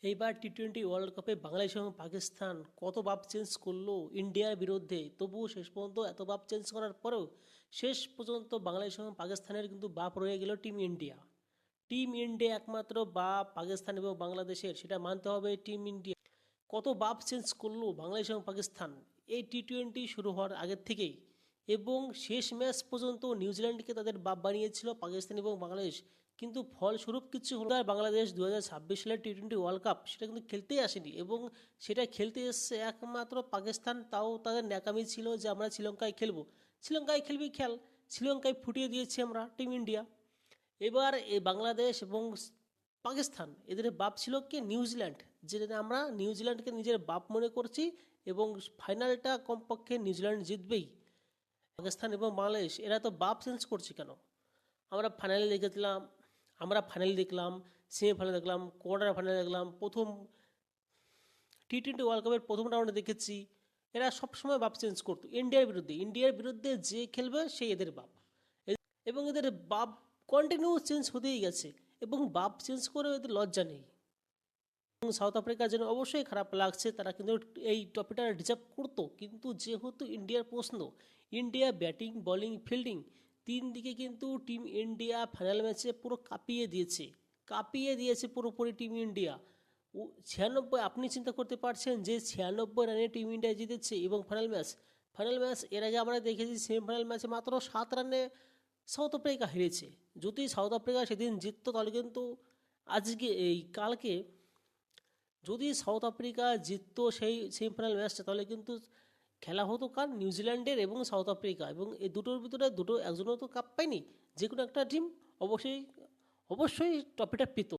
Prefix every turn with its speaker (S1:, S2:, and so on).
S1: এইবার টি-20 ওয়ার্ল্ড কাপে বাংলাদেশ এবং পাকিস্তান কত ভাব চেঞ্জ করলো ইন্ডিয়ার বিরুদ্ধে, তবুও শেষ পর্যন্ত এত ভাব চেঞ্জ করার পরেও শেষ পর্যন্ত বাংলাদেশ এবং পাকিস্তানের কিন্তু বাপ রয়ে গেল টিম ইন্ডিয়া। টিম ইন্ডিয়া একমাত্র বাপ পাকিস্তান এবং বাংলাদেশের, সেটা মানতে হবে। টিম ইন্ডিয়া কত বাপ চেঞ্জ করলো বাংলাদেশ এবং পাকিস্তান এই টি-20 শুরু হওয়ার আগের থেকেই, এবং শেষ ম্যাচ পর্যন্ত নিউজিল্যান্ডকে তাদের বাপ বানিয়েছিল পাকিস্তান এবং বাংলাদেশ। কিন্তু ফলস্বরূপ কিছু হলো না। বাংলাদেশ 2026 সালের টি-20 ওয়ার্ল্ড কাপ সেটা কিন্তু খেলতেই আসেনি, এবং সেটা খেলতে এসছে একমাত্র পাকিস্তান। তাও তাদের ন্যাকামি ছিল যে আমরা শ্রীলঙ্কায় খেলবো। শ্রীলঙ্কায় খেলবি খেল, শ্রীলঙ্কায় ফুটিয়ে দিয়েছি আমরা টিম ইন্ডিয়া। এবার এই বাংলাদেশ এবং পাকিস্তান এদের বাপ ছিল কে? নিউজিল্যান্ড। যেটা আমরা নিউজিল্যান্ডকে নিজের বাপ মনে করছি, এবং ফাইনালটা কমপক্ষে নিউজিল্যান্ড জিতবেই। পাকিস্তান এবং বাংলাদেশ এরা তো বাপ চেঞ্জ করছে কেন? আমরা ফাইনালে দেখলাম, সেমিফাইনালে দেখলাম, কোয়ার্টার ফাইনালে দেখলাম, প্রথম টি-20 ওয়ার্ল্ড কাপের প্রথম রাউন্ডে দেখেছি এরা সবসময় বাপ চেঞ্জ করতো ইন্ডিয়ার বিরুদ্ধে যে খেলবে সেই এদের বাপ। এবং এদের বাপ কন্টিনিউ চেঞ্জ হতেই গেছে, এবং বাপ চেঞ্জ করে এদের লজ্জা নেই। এবং সাউথ আফ্রিকার জন্য অবশ্যই খারাপ লাগছে, তারা কিন্তু এই ট্রফিটা ডিজার্ভ করতো। কিন্তু যেহেতু ইন্ডিয়ার প্রশ্ন, ইন্ডিয়া ব্যাটিং বোলিং ফিল্ডিং তিন দিকে কিন্তু টিম ইন্ডিয়া ফাইনাল ম্যাচে পুরো কাঁপিয়ে দিয়েছে পুরোপুরি টিম ইন্ডিয়া। 96, আপনি চিন্তা করতে পারছেন যে 96 রানে টিম ইন্ডিয়া জিতেছে। এবং ফাইনাল ম্যাচ এর আগে আমরা দেখেছি সেমিফাইনাল ম্যাচে মাত্র 7 রানে সাউথ আফ্রিকা হেরেছে। যদি সাউথ আফ্রিকা সেদিন জিততো তাহলে কিন্তু কালকে যদি সাউথ আফ্রিকা জিততো সেই সেমিফাইনাল ম্যাচটা, তাহলে কিন্তু খেলা হতো কার? নিউজিল্যান্ডের এবং সাউথ আফ্রিকা। এবং এই দুটোর ভিতরে একজনও তো কাপ পায়নি। যে কোনো একটা টিম অবশ্যই অবশ্যই ট্রফিটা পেত।